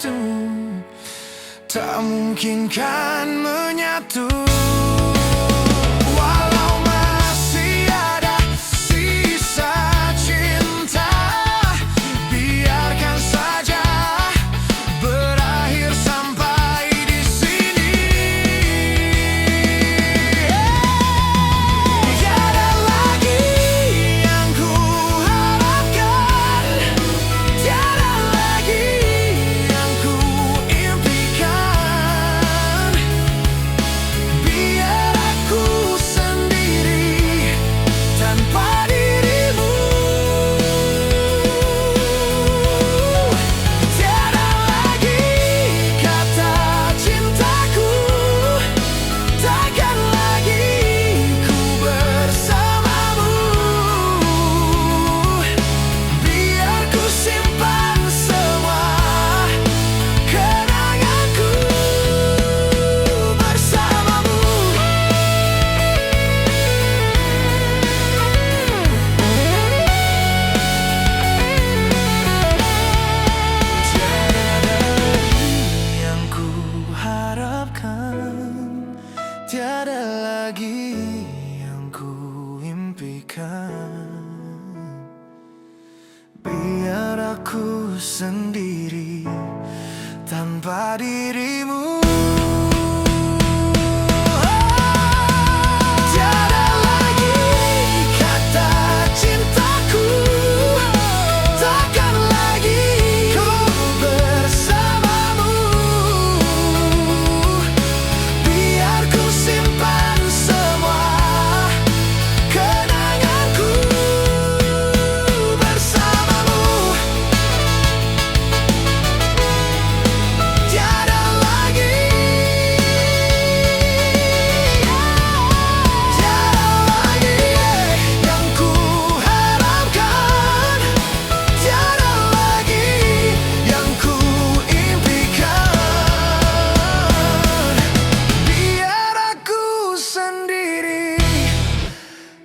satu, tak mungkin kan menyatu. Walau masih ada sisa cinta, biarkan saja berakhir sampai di sini. Tiada lagi yang ku harapkan, tiada lagi yang ku impikan. Biar aku sendiri tanpa dirimu. Tiada lagi kata cintaku, takkan lagi ku bersamamu. Biar ku simpan semua kenanganku bersamamu. Tiada lagi yang ku harapkan, tiada lagi yang ku impikan. Biar aku sendiri tanpa dirimu. Tiada lagi kata cintaku, takkan lagi ku bersamamu. Biar ku simpan semua kenanganku bersamamu. Tiada lagi, tiada lagi yang ku harapkan, tiada lagi yang ku impikan. Biar aku sendiri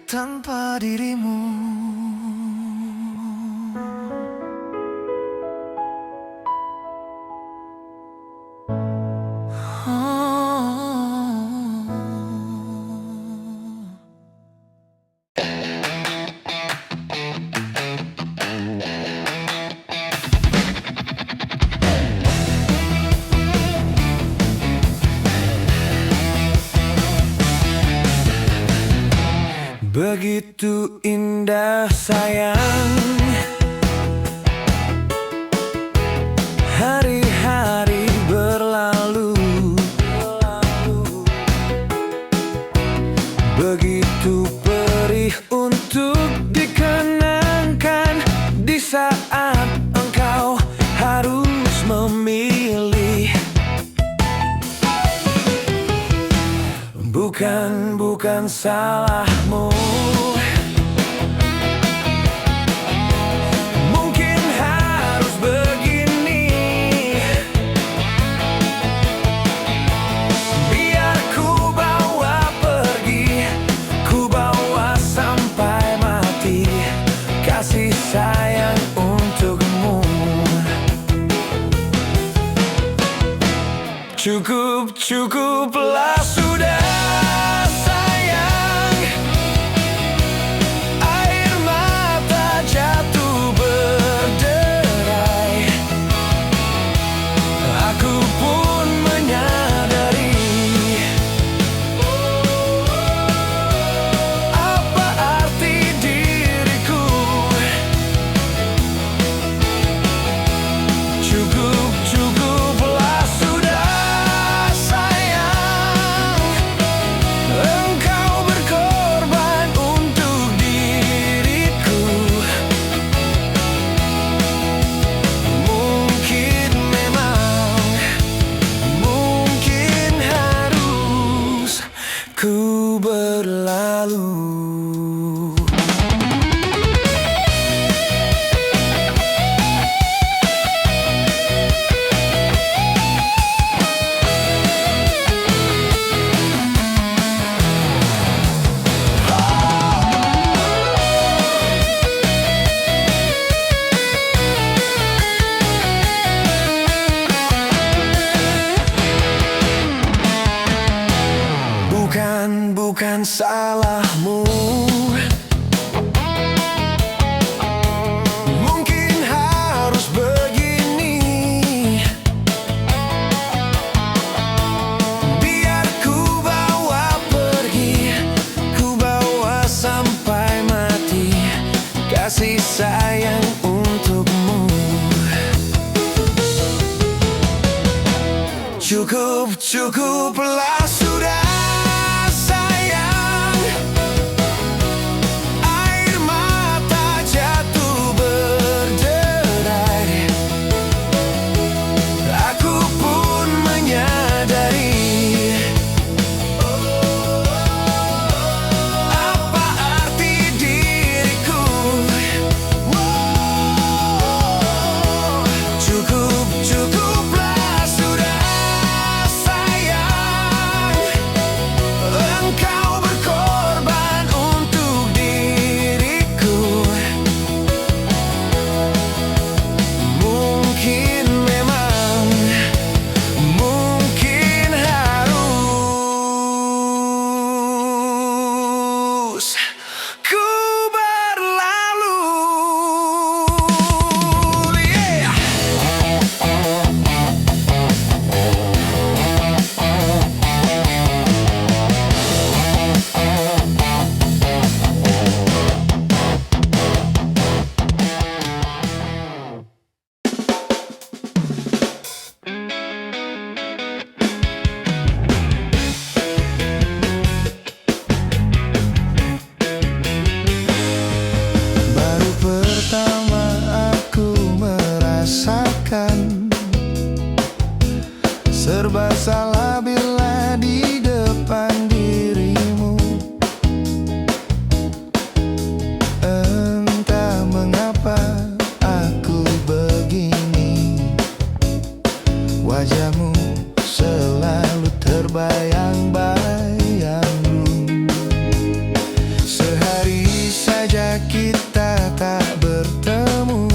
tanpa dirimu. Begitu indah sayang, hari-hari berlalu. Begitu perih untuk dikenangkan di saat engkau harus memilih. Bukan salahmu. Mungkin harus begini. Biar ku bawa pergi, ku bawa sampai mati kasih sayang untukmu. Cukuplah sudah sayang. Air mata jatuh berderai. Aku pun menyadari apa arti diriku. Cukuplah sudah sayang. bukan salahmu. Mungkin harus begini, biar ku bawa pergi, ku bawa sampai mati kasih sayang untukmu. Cukup, cukuplah sudah sayang. Air mata jatuh berderai, aku pun menyadari apa arti diriku. Cukup, cukuplah sudah sayang. Engkau berkorban untuk diriku. Mungkin memang, mungkin harus ku berlalu. Yeah. Baru pertama aku merasakan serba salah bila di depan dirimu. Entah mengapa aku begini, wajahmu selalu terbayang-bayang. Sehari saja kita tak bertemu,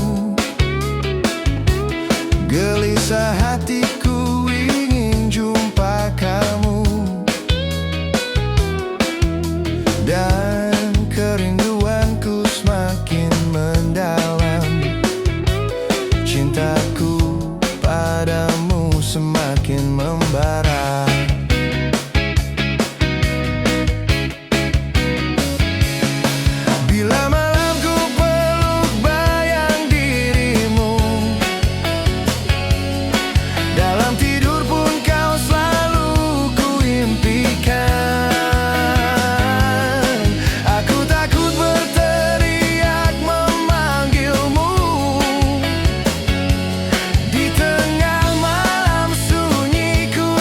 gelisah hatiku ingin jumpa kamu, dan kerinduanku semakin mendalam. Cintaku padamu semakin membara. Bila malam ku peluk bayang dirimu, dalam tidur pun kau selalu ku impikan. Aku takut berteriak memanggilmu, di tengah malam sunyi ku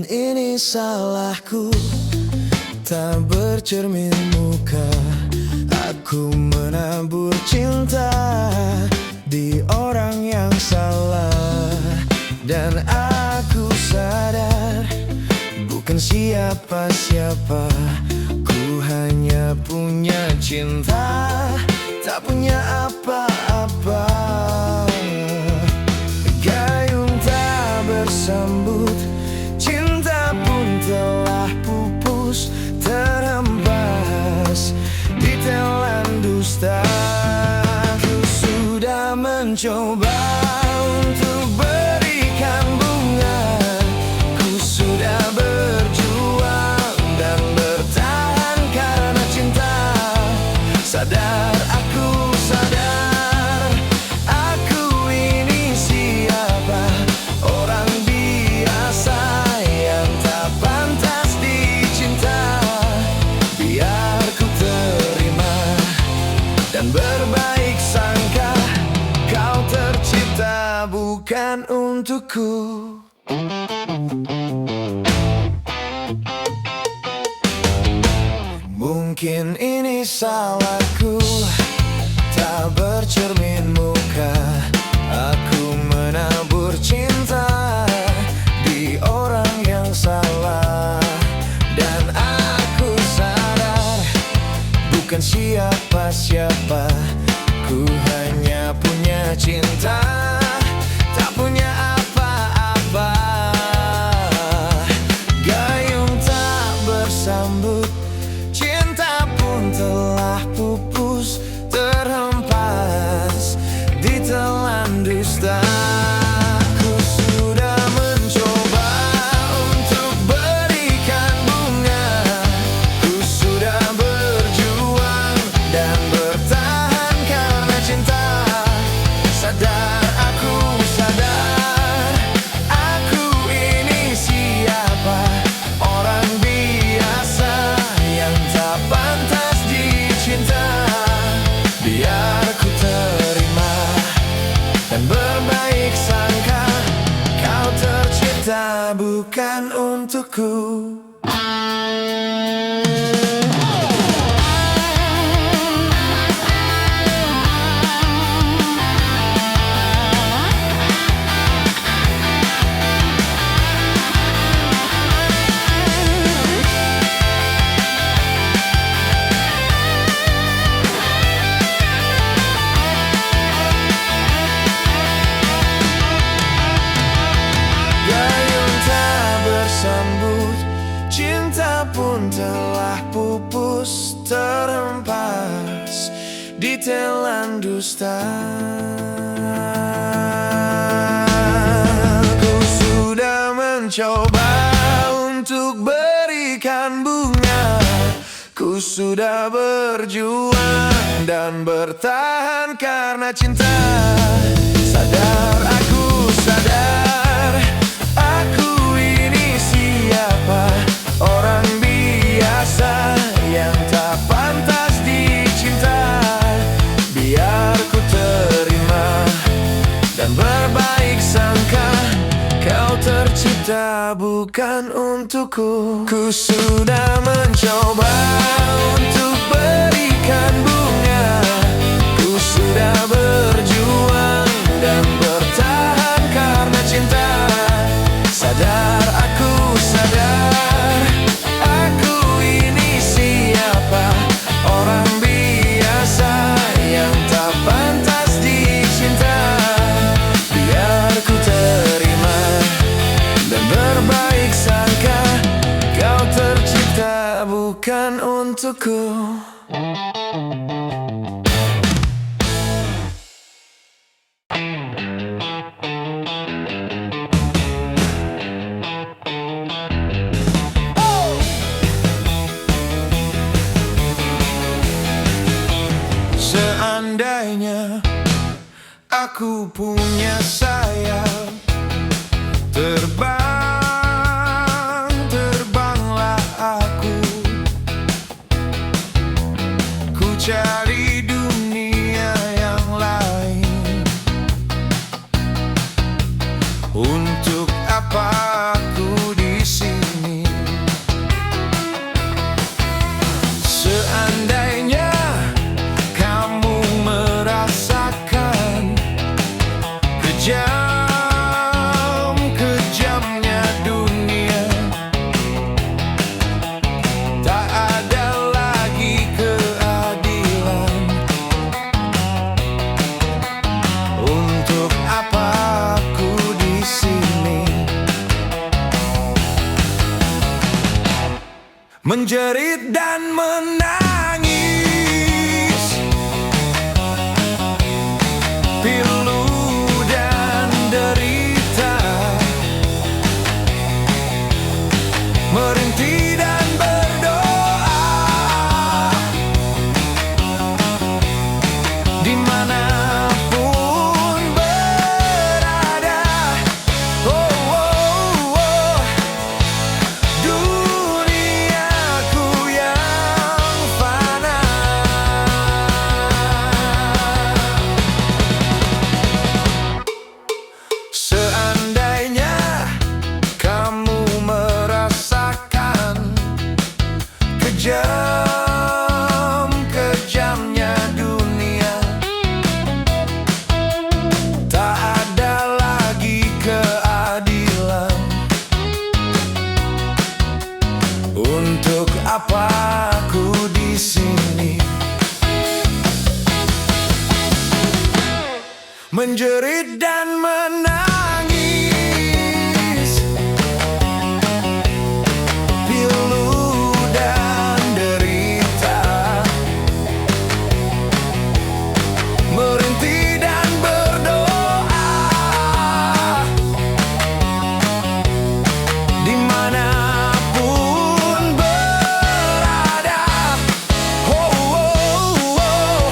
ini salahku, tak bercermin muka. Aku menabur cinta di orang yang salah, dan aku sadar bukan siapa-siapa. Ku hanya punya cinta, tak punya apa-apa. Gayung tak bersambut, cinta pun telah pupus, terhempas di telan dusta. Ku sudah mencoba untuk berikan bunga, ku sudah berjuang dan bertahan karena cinta. Sadar, aku sadar, aku ini siapa, orang biasa yang tak pantas dicinta. Biar ku terima dan berbaik sangka, kau tercipta bukan untukku. Mungkin ini salahku, tak bercermin muka. Aku menabur cinta di orang yang salah, dan aku sadar bukan siapa-siapa. Ku hanya punya cinta, tak punya apa-apa. Gayung tak bersambut, cinta pun telah pupus, terhempas di telan dusta. Ku sudah mencoba untuk berikan bunga, ku sudah berjuang dan bertahan karena cinta. Sadar, aku sadar, aku ini siapa, orang biasa yang tak pantas dicinta. Biar ku terima dan berbaik sangka, kau tercipta bukan untukku. Cinta pun telah pupus, terhempas di telan dusta. Ku sudah mencoba untuk berikan bunga, ku sudah berjuang dan bertahan karena cinta. Sadar, aku sadar, aku ini siapa, orang biasa yang tak pantas dicinta. Biar ku terima dan berbaik sangka, kau tercipta bukan untukku. Ku sudah mencoba untuk berikan bunga, ku sudah berjuang dan bertahan karena cinta. Sadar, aku sadar, aku ini siapa, orang biasa yang tak pantas dicinta. Biar ku terima dan berbaik sangka, kau tercipta bukan untukku. Seandainya aku punya sayap, terbang, terbanglah aku. Ku cari dunia yang lain. Untuk apa aku di sini? menjerit dan menangis, pilu dan derita, merintih dan berdoa, dimanapun berada. Oh, oh, oh, duniaku yang fana. Seandainya kamu merasakan kejam-kejamnya dunia, tak ada lagi keadilan. Untuk apa aku di sini menjerit dan menangis, pilu dan derita, merintih dan berdoa, dimanapun berada. Oh, oh, oh,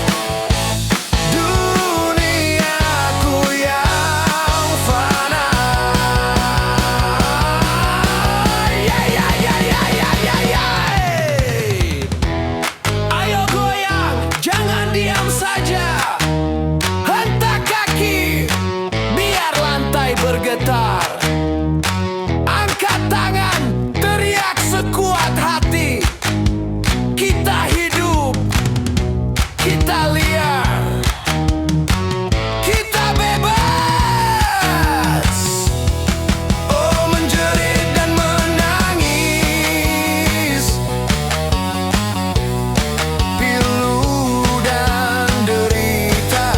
duniaku yang fana. Ya, ya, ya, ya, ya, ya, ya. Ayo goyang, jangan diam saja. Hentak kaki, biar lantai bergetar. Angkat tangan, teriak sekuat hati. Kita hidup, kita liar, kita bebas. Oh, menjerit dan menangis, pilu dan derita,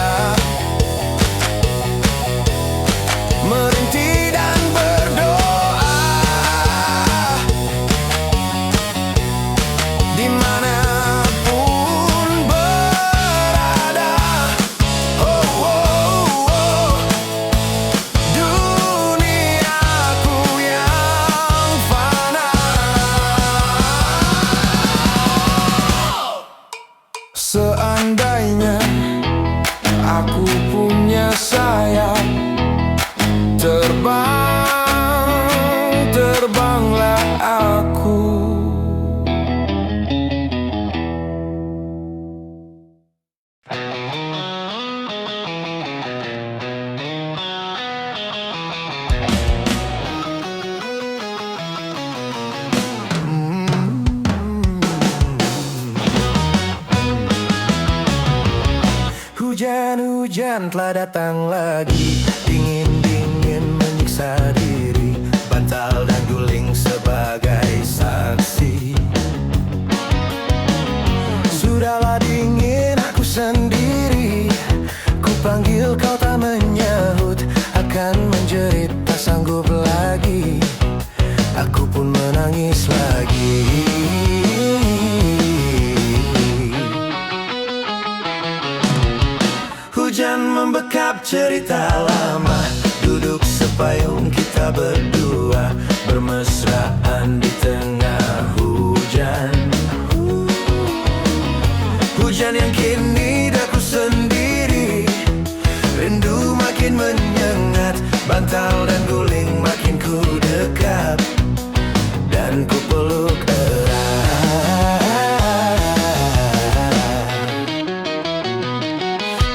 merintih dan berdoa, dimanapun berada. Oh, oh, oh, duniaku yang fana. Seandainya aku punya sayap, terbang, terbanglah aku. Hujan-hujan telah datang lagi, dingin-dingin menyiksa diri, bantal dan guling sebagai saksi. Sudahlah dingin aku sendiri, ku panggil kau tak menyahut, akan menjerit tak sanggup lagi, aku pun menangis lagi. Hujan membekap cerita lama, duduk sepayung kita berdua, bermesraan di tengah hujan. Hujan yang kini daku sendiri, rindu makin menyengat, bantal dan guling makin ku dekat, dan ku peluk erat.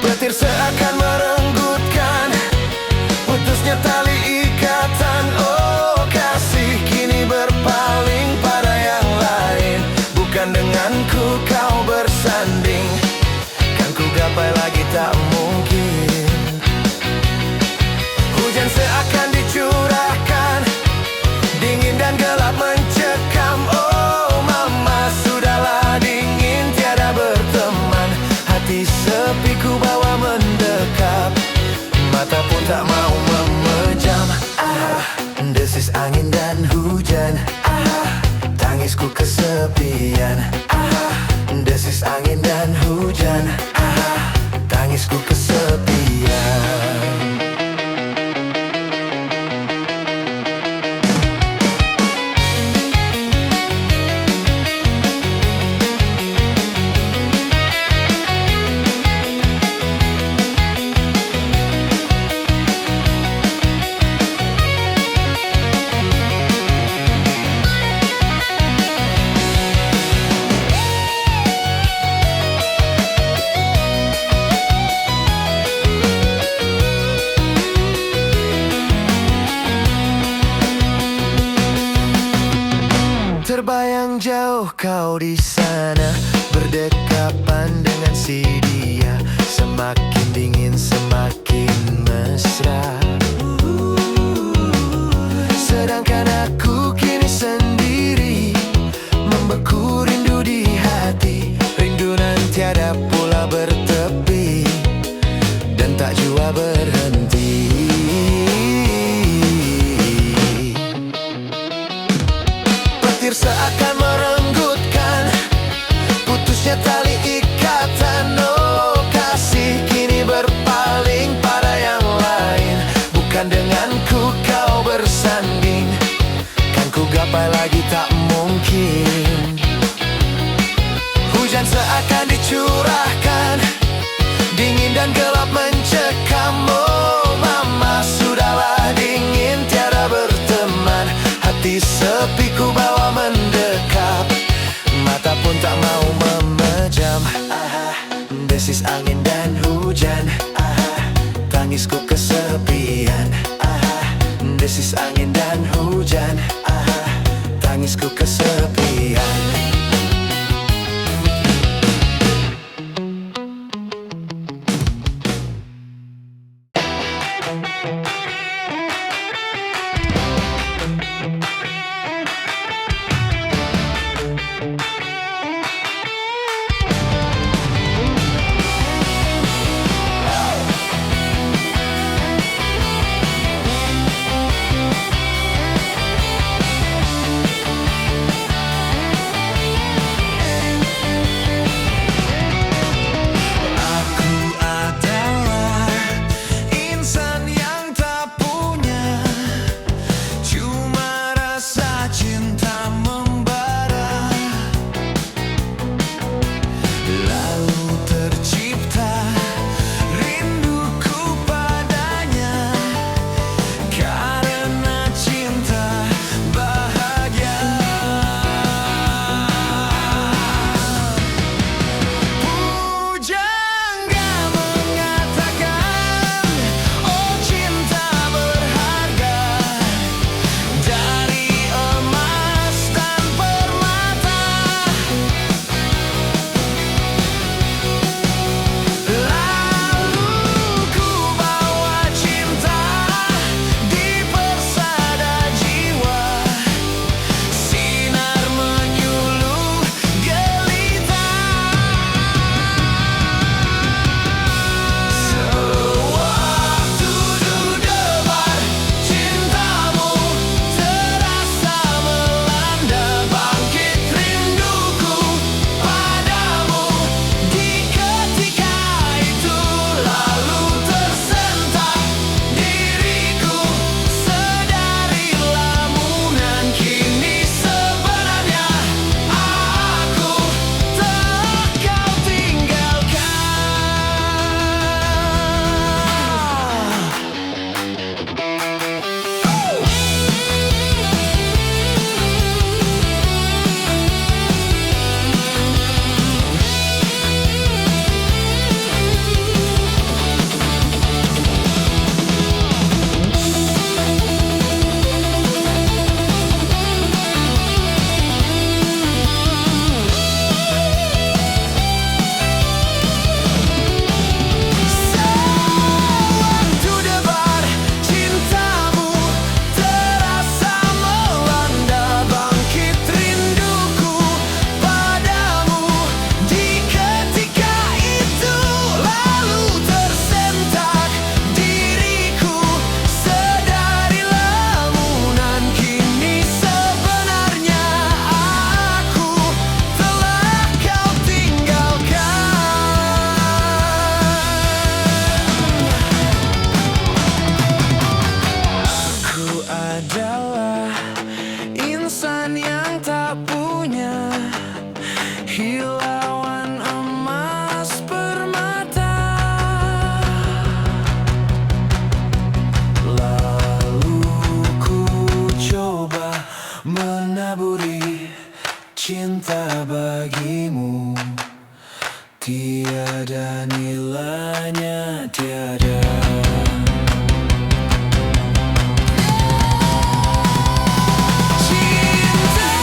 Petir seakan merenggutkan, putusnya tali ikatan. Oh kasih, kini berpaling pada yang lain, bukan denganku kau bersanding, kan ku gapai lagi tak mungkin. Hujan seakan terbayang jauh kau di sana, berdekapan dengan si dia. Semakin dingin semakin mesra. Sedangkan aku kini sendiri, membeku rindu di hati. Rindu nan tiada pula bertepi dan tak jua berhenti. Petir seakan merenggutkan putusnya tali ikatan. Oh kasih kini berpaling pada yang lain. Bukan denganku kau bersanding, kan ku gapai lagi tak mungkin. Hujan seakan dicurahkan, dingin dan gelap mencekam. Oh mama sudahlah dingin tiada berteman. Hati sepi ku bawa mendekap, mata pun tak mau memejam. Desis angin dan hujan, tangisku kesepian. Desis angin dan hujan, tangisku kesepian. Kilauan emas permata, lalu ku coba menaburi cinta bagimu. Tiada nilainya, tiada. Cinta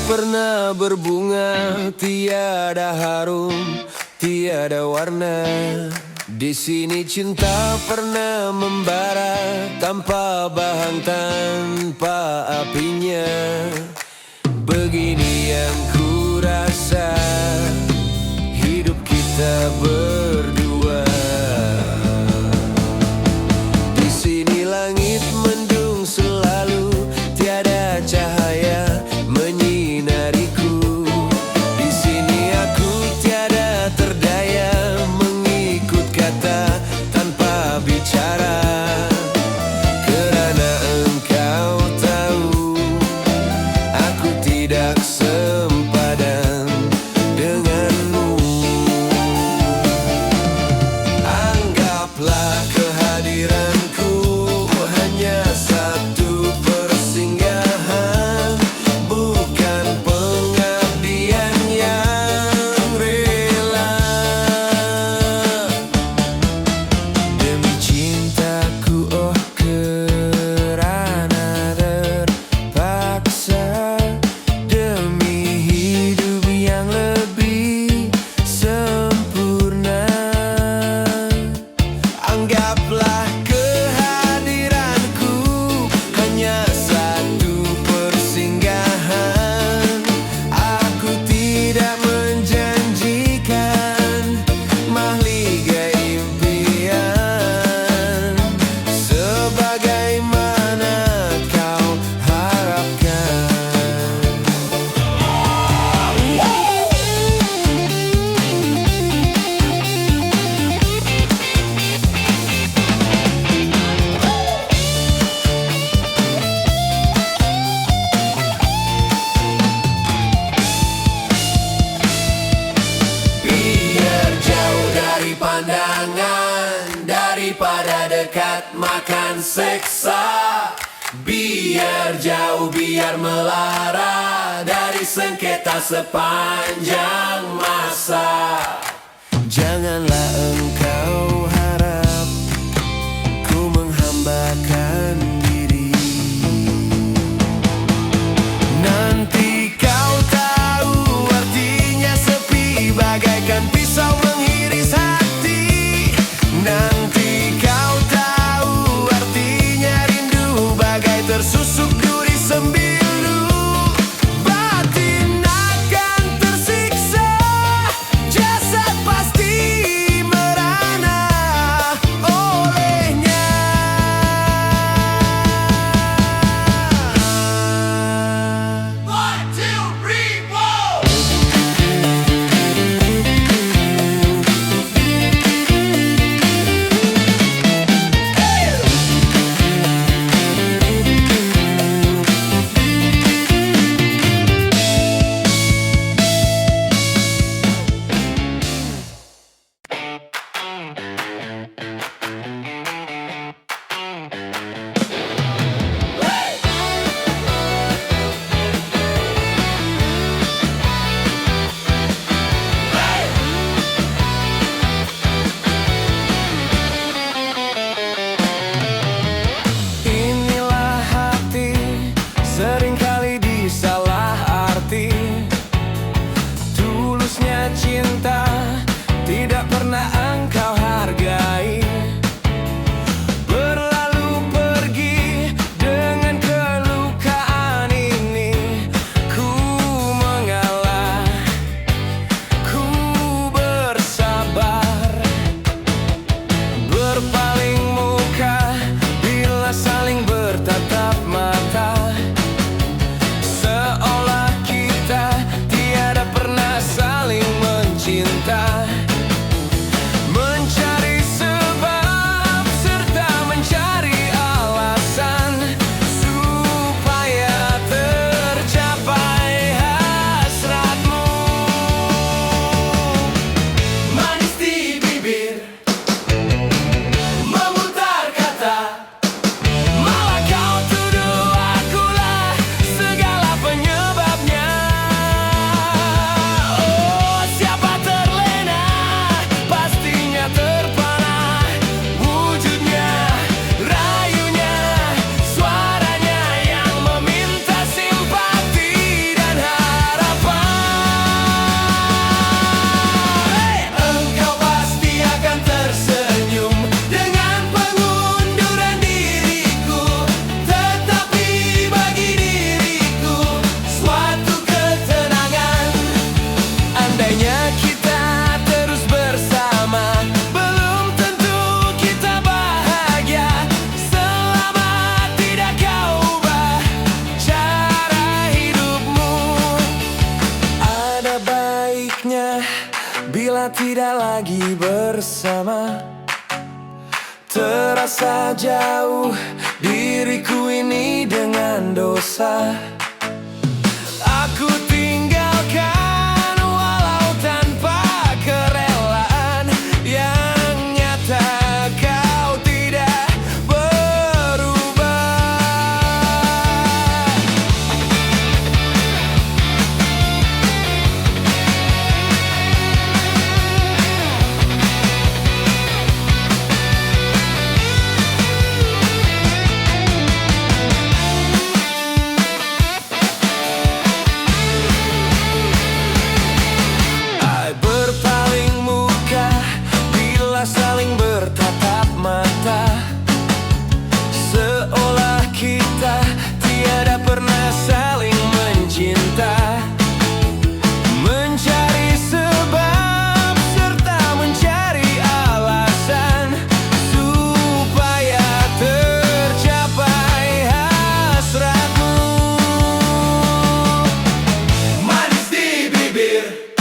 pernah berbunga, tiada harum, tiada warna. Di sini cinta pernah membara, tanpa bahang, tanpa apinya. Begini yang ku rasa, hidup kita berdua. Di sini langit mendung selalu, tiada cahaya menyinariku. Di sini aku tiada terdaya, mengikut kata tanpa bicara. Kerana engkau tahu, aku tidak sempadan denganmu. Anggaplah kehadiranku hanya satu persinggahan, bukan pengabdian yang rela. Demi cintaku, oh kerana terpaksa, demi hidup yang lebih sempurna. Anggaplah kehadiranku hanya satu persinggahan. Aku tidak menjanjikan mahligai impian, sebagaimana kau harapkan. Biar jauh dari pandangan, daripada dekat makan seksa. Biar jauh, biar melara dari sengketa sepanjang masa. Janganlah engkau harap ku menghambakan diri. Nanti kau tahu artinya sepi, bagaikan pisau mengiris hati. Nanti kau tahu artinya rindu, bagai tersusuk duri sembilu. Batin akan tersiksa, jasad pasti merana olehnya. One, two, three, four. Inilah hati, seringkali disalah arti. Tulusnya cinta tidak pernah engkau hargai. Berlalu pergi dengan kelukaan ini. Ku mengalah, ku bersabar, berpaling muka bila saling bertatap mata. Seolah kita tiada pernah saling mencintai. Anehnya bila tidak lagi bersama, terasa jauh diriku ini dengan dosa. Aku tinggalkan walau tanpa kerelaan, yang nyata kau tidak berubah. Saling bertatap mata, seolah kita tiada pernah saling mencinta. Mencari sebab serta mencari alasan supaya tercapai hasratmu. Manis di bibir,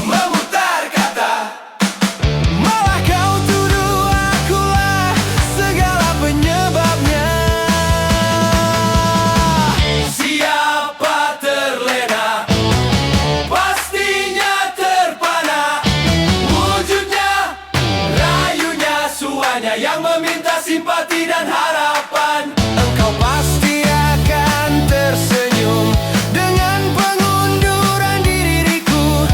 memutar kata, malah kau tuduh akulah segala penyebabnya. Siapa terlena, pastinya terpana. Wujudnya, rayunya, suanya yang meminta simpati dan harapan. Engkau pasti akan tersenyum dengan pengunduran diriku,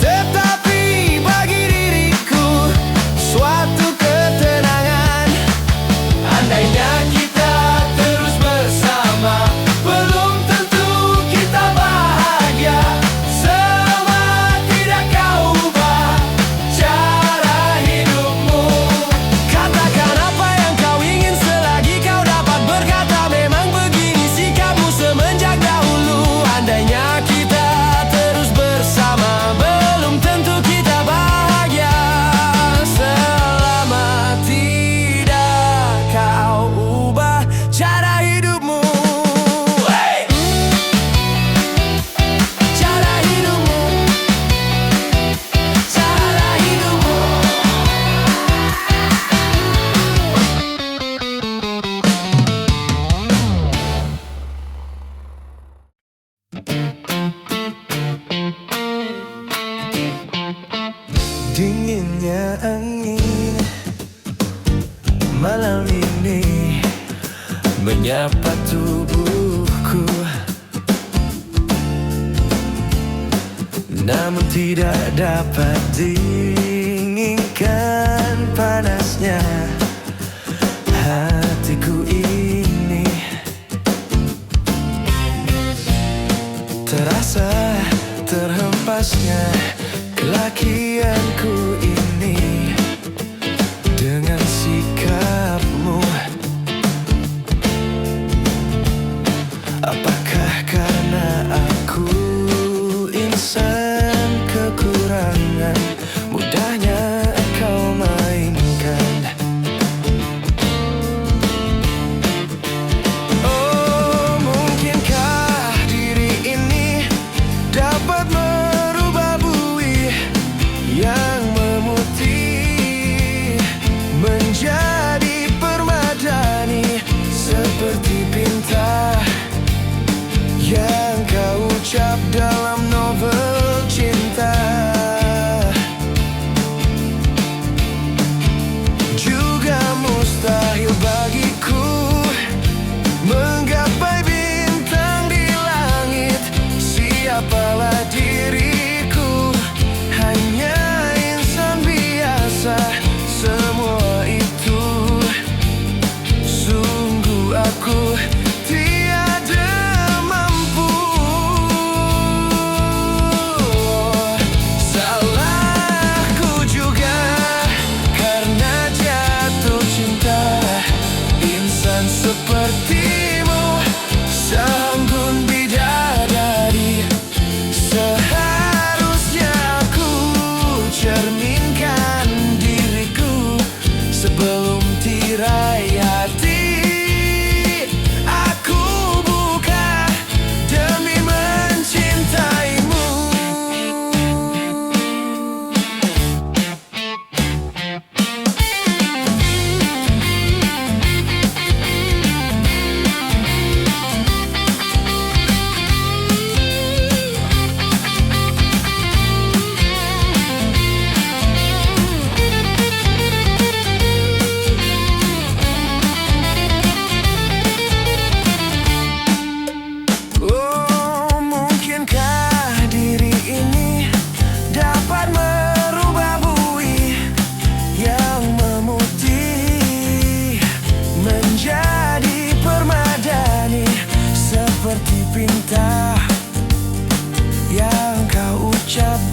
tetapi bagi diriku suatu ketenangan. Andainya kita terus bersama, belum tentu kita bahagia. Selama tidak kau ubah cara hidupmu. Katakan apa yang kau ingin selagi kau dapat berkata. Memang begini sikapmu semenjak dahulu. Andainya kita terus bersama, belum tentu kita bahagia. Selama tidak kau ubah cara hidupmu. Hey! Cara hidupmu, cara hidupmu. Dinginnya angin malam ini menyapa tubuhku, namun tidak dapat dinginkan panasnya hatiku ini. Terasa terhempasnya kelakianku ini dengan sikapmu. Apakah karena aku insan kekurangan, mudahnya kau mainkan? Oh, mungkinkah diri ini dapat merubah buih yang memutih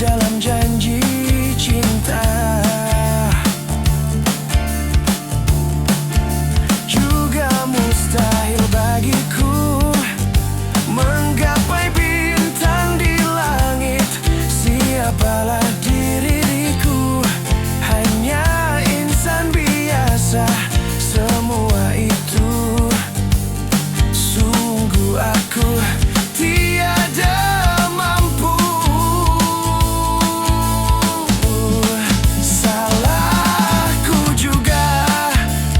dalam janji cinta. Juga mustahil bagiku menggapai bintang di langit. Siapalah diriku, hanya insan biasa. Semua itu sungguh aku tiada mampu. Salahku juga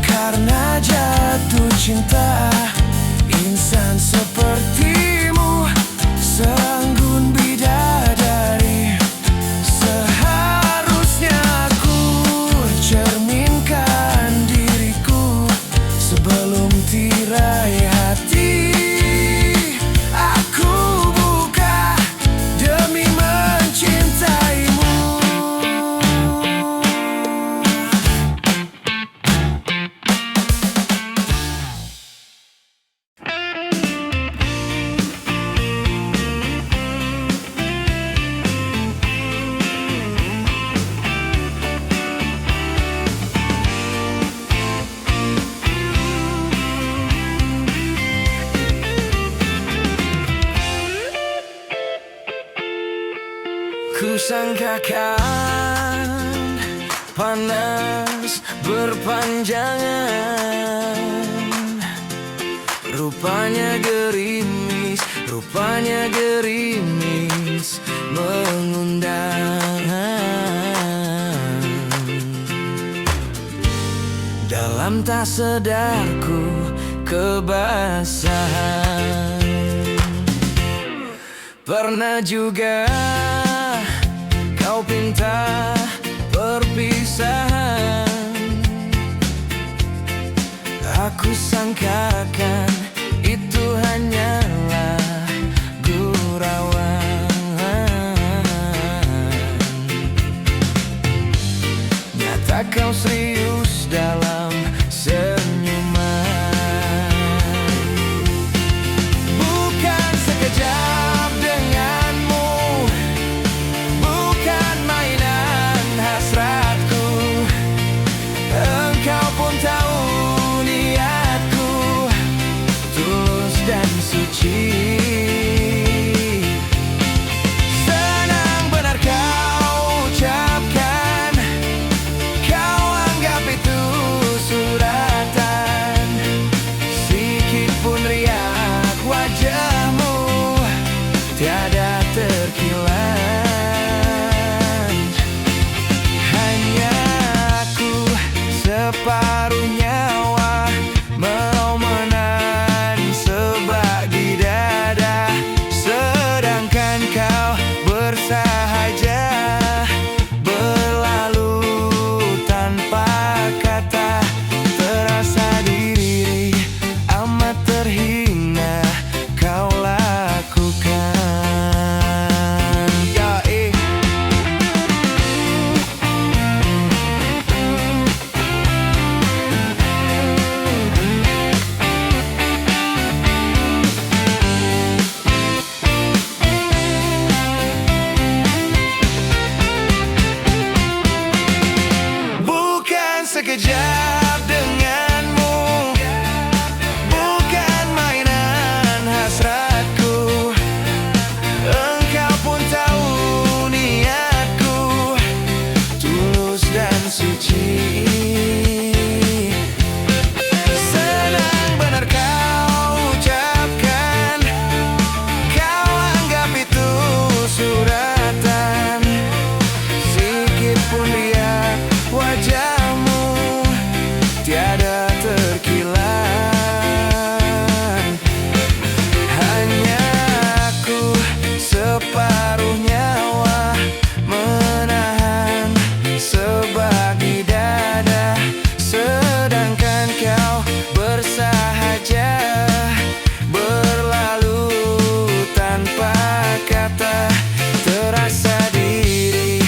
karena jatuh cinta. Insan sepertimu, seanggun bidadari. Seharusnya aku cerminkan diriku sebelum tirai hati aku buka demi mencintaimu. Kusangkakan panas berpanjangan, rupanya gerimis mengundang. Dalam tak sadarku kebasahan. Pernah juga kau pinta perpisahan. Aku sangkakan itu hanyalah gurauan. Nyata kau serius dalam senyuman. Bukan sekejap denganmu, bukan mainan hasratku. Engkau pun tahu niatku tulus dan suci. Senang benar kau ucapkan, kau anggap itu suratan. Sikit pun riak wajahmu tiada terkilan. Hanya aku separuh nyawa mau menahan sebagi dada, sedangkan kau bersahaja berlalu tanpa kata. Terasa diri amat terhina kau lakukan. Ya bukan sekejap denganmu, bukan mainan hasratku. Engkau pun tahu niatku tulus dan suci. Senang benar kau ucapkan, kau anggap itu suratan. Sikit pun lihat wajahmu tiada terkilan. Hanya aku separuh nyawa menahan sebagi dada, sedangkan kau bersahaja berlalu tanpa kata. Terasa diri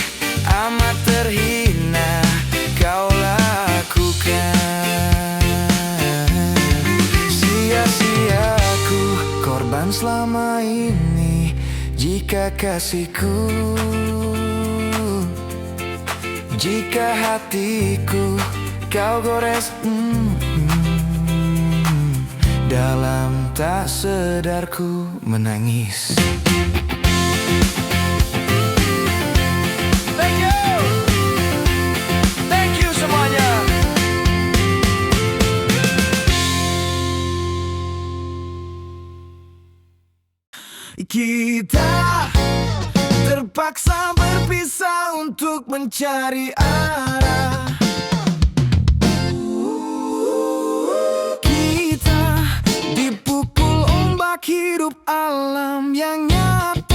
amat terhina kau lakukan. Sia-siaku korban selama ini jika kasihku Jika hatiku kau gores, dalam tak sadarku menangis. Thank you semuanya. Kita terpaksa berpisah untuk mencari arah. Kita dipukul ombak hidup alam yang nyata.